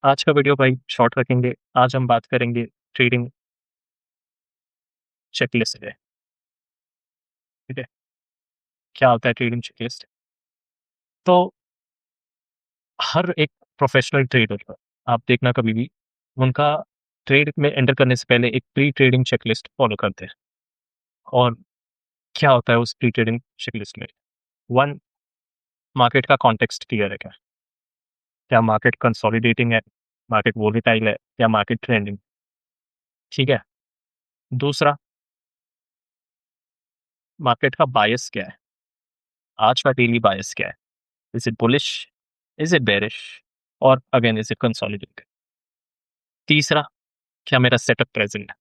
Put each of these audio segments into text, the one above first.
आज का वीडियो भाई शॉर्ट रखेंगे। आज हम बात करेंगे ट्रेडिंग चेकलिस्ट पे। ठीक है, क्या होता है ट्रेडिंग चेकलिस्ट? तो हर एक प्रोफेशनल ट्रेडर का आप देखना कभी भी उनका ट्रेड में एंटर करने से पहले एक प्री ट्रेडिंग चेकलिस्ट फॉलो करते हैं। और क्या होता है उस प्री ट्रेडिंग चेकलिस्ट में? वन, मार्केट का कॉन्टेक्स्ट क्लियर है क्या मार्केट कंसोलिडेटिंग है, मार्केट वोलेटाइल है या मार्केट ट्रेंडिंग? ठीक है। दूसरा, मार्केट का बायस क्या है, आज का डेली बायस क्या है? Is it bullish, is it bearish, और अगेन इज इट कंसोलिडेट? तीसरा, क्या मेरा सेटअप प्रेजेंट है?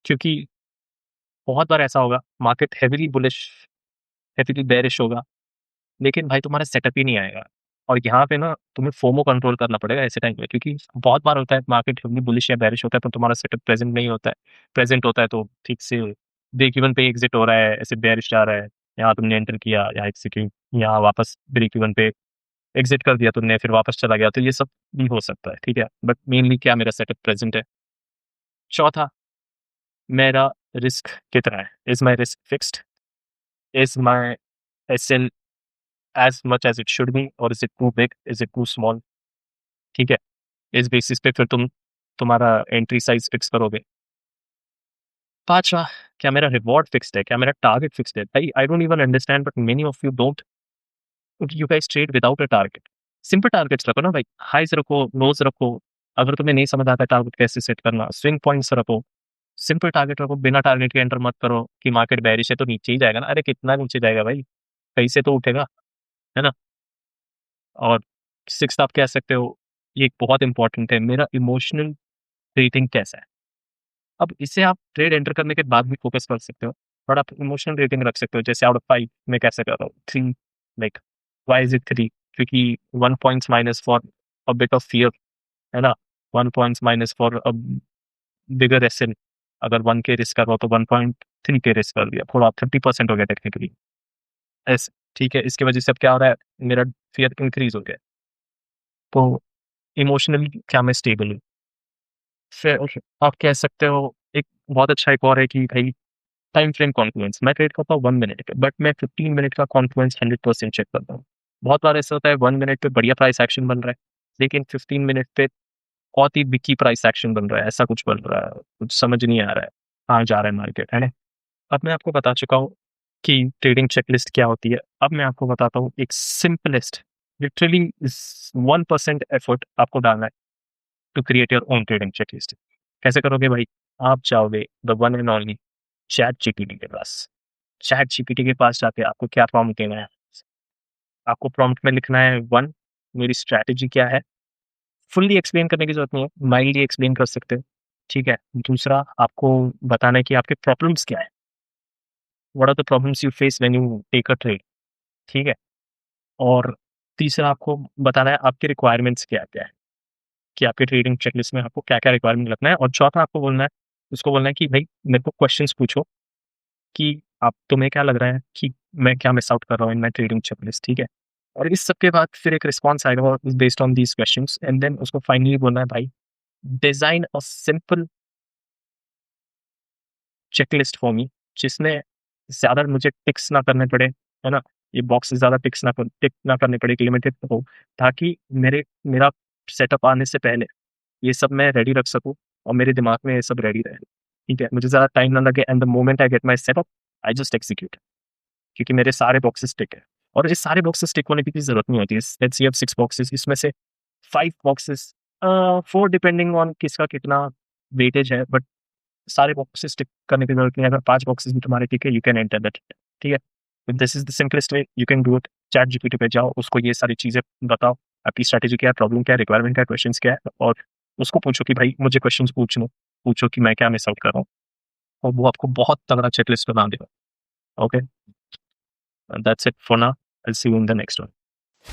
क्योंकि बहुत बार ऐसा होगा market heavily bullish, heavily bearish होगा, लेकिन भाई तुम्हारा सेटअप ही नहीं आएगा। और यहाँ पे ना तुम्हें फोमो कंट्रोल करना पड़ेगा ऐसे टाइम पे, क्योंकि बहुत बार होता है मार्केट हेवीली बुलिश या बेरिश होता है पर तुम्हारा सेटअप प्रेजेंट नहीं होता है। प्रेजेंट होता है तो ठीक से ब्रेक इवन पे एग्जिट हो रहा है, ऐसे बेरिश जा रहा है, यहाँ तुमने एंटर किया या एग्जीक्यूट, यहाँ वापस ब्रेक इवन पे एग्जिट कर दिया तुमने, फिर वापस चला गया, तो ये सब भी हो सकता है। ठीक है, बट मेनली क्या मेरा सेटअप प्रेजेंट है? चौथा, मेरा रिस्क कितना है? Is my risk fixed? Is my SL as much as it should be, और is it too big, is it too small? ठीक है, इस बेसिस पे फिर तुम्हारा एंट्री साइज फिक्स करोगे। पांचवा, क्या मेरा रिवॉर्ड फिक्स्ड है, क्या मेरा टारगेट फिक्स्ड है? भाई I don't even understand but many of you don't, you guys trade without a target. Simple targets रखो ना भाई, हाइज रखो, लोज रखो। अगर तुम्हें नहीं समझ आता टारगेट कैसे सेट करना, स्विंग पॉइंट्स रखो। सिंपल टारगेट रखो, बिना टारगेट के एंटर मत करो कि मार्केट बेरिश है तो नीचे ही जाएगा ना। अरे कितना नीचे जाएगा भाई, कहीं से तो उठेगा, है ना। और सिक्स्थ, आप कह सकते हो, ये एक बहुत इंपॉर्टेंट है, मेरा इमोशनल रेटिंग कैसा है। अब इसे आप ट्रेड एंटर करने के बाद भी फोकस कर सकते हो, बट आप इमोशनल रेटिंग रख सकते हो। जैसे आउट ऑफ 5 मैं कैसे कर रहा हूँ, 3। Like why is it 3? क्योंकि 1 points minus for a bit of fear, है ना। 1 points minus for a bigger asset. अगर 1 के रिस्क कर रहा हो तो 1.3 के रिस्क कर दिया, थोड़ा 30% हो गया टेक्निकली ऐसे। ठीक है, इसकी वजह से अब क्या हो रहा है, मेरा फियर इंक्रीज हो गया। तो इमोशनली क्या मैं स्टेबल हूँ? फिर आप कह सकते हो एक बहुत अच्छा एक और है कि भाई टाइम फ्रेम कॉन्फ्लुएंस। मैं ट्रेड करता हूँ 1 मिनट पे, बट मैं 15 मिनट का कॉन्फ्लुएंस 100% चेक करता हूँ। बहुत बार ऐसा होता है 1 मिनट पे बढ़िया प्राइस एक्शन बन रहा है, लेकिन 15 मिनट पे बहुत ही बिकी प्राइस एक्शन बन रहा है, ऐसा कुछ बन रहा है, कुछ समझ नहीं आ रहा है कहाँ जा रहा है मार्केट, है ना। अब मैं आपको बता चुका हूँ कि ट्रेडिंग चेकलिस्ट क्या होती है। अब मैं आपको बताता हूँ एक सिंपलेस्ट, लिटरली 1% एफर्ट आपको डालना है to create your own trading checklist. कैसे करोगे भाई? आप चाहोगे the one and only chat GPT के पास। चैट जीपीटी के पास जाके आपको क्या प्रॉम्प्ट देना है? आपको प्रॉम्प्ट में लिखना है, वन, मेरी स्ट्रैटेजी क्या है। फुल्ली एक्सप्लेन करने की जरूरत नहीं है, माइल्डली एक्सप्लेन कर सकते हो। ठीक है। दूसरा, आपको बताना है कि आपके प्रॉब्लम्स क्या है, what are the problems you face when you take a trade. ठीक है। और तीसरा, आपको बताना है आपके रिक्वायरमेंट्स क्या क्या है, कि आपके ट्रेडिंग चेकलिस्ट में आपको क्या क्या रिक्वायरमेंट रखना है। और चौथा, आपको बोलना है, उसको बोलना है कि भाई मेरे को क्वेश्चंस पूछो कि आप, तुम्हें क्या लग रहा है कि मैं क्या मिस आउट कर रहा हूँ इन माय ट्रेडिंग चेकलिस्ट। ठीक है। और इस सब के बाद फिर एक रिस्पॉन्स आएगा based on these questions, and then उसको फाइनली बोलना है, भाई design a simple checklist for me, जिसमें ज्यादा मुझे टिक्स ना करने पड़े, है ना। ये बॉक्स ज्यादा टिक ना करने पड़े, लिमिटेड हो, ताकि मेरा सेटअप आने से पहले ये सब मैं रेडी रख सकूं और मेरे दिमाग में ये सब रेडी रहे। ठीक है, मुझे ज्यादा टाइम ना लगे, and the moment I get my setup I just execute, क्योंकि मेरे सारे बॉक्सेस टिक है। और ये सारे बॉक्सेस टिक होने की भी जरूरत नहीं होती है। लेट्स सी 6 बॉक्सेस, इसमें से 5 बॉक्सेस, 4 डिपेंडिंग ऑन किसका कितना वेटेज है, बट सारे बॉक्सेस टिक करने की जरूरत नहीं है। अगर 5 बॉक्सेस भी तुम्हारे टिक है, यू कैन एंटर दैट। ठीक है, this is the simplest way you can do it. Chat GPT पे जाओ, उसको ये सारी चीजें बताओ, आपकी स्ट्रेटेजी क्या है, प्रॉब्लम क्या है, रिक्वायरमेंट क्या है, क्वेश्चंस क्या है, और उसको पूछो कि भाई मुझे क्वेश्चंस पूछो कि मैं क्या मिस आउट कर रहा हूँ, और वो आपको बहुत तगड़ा चेकलिस्ट बना देगा। Okay, that's it for now, I will see you in the next one.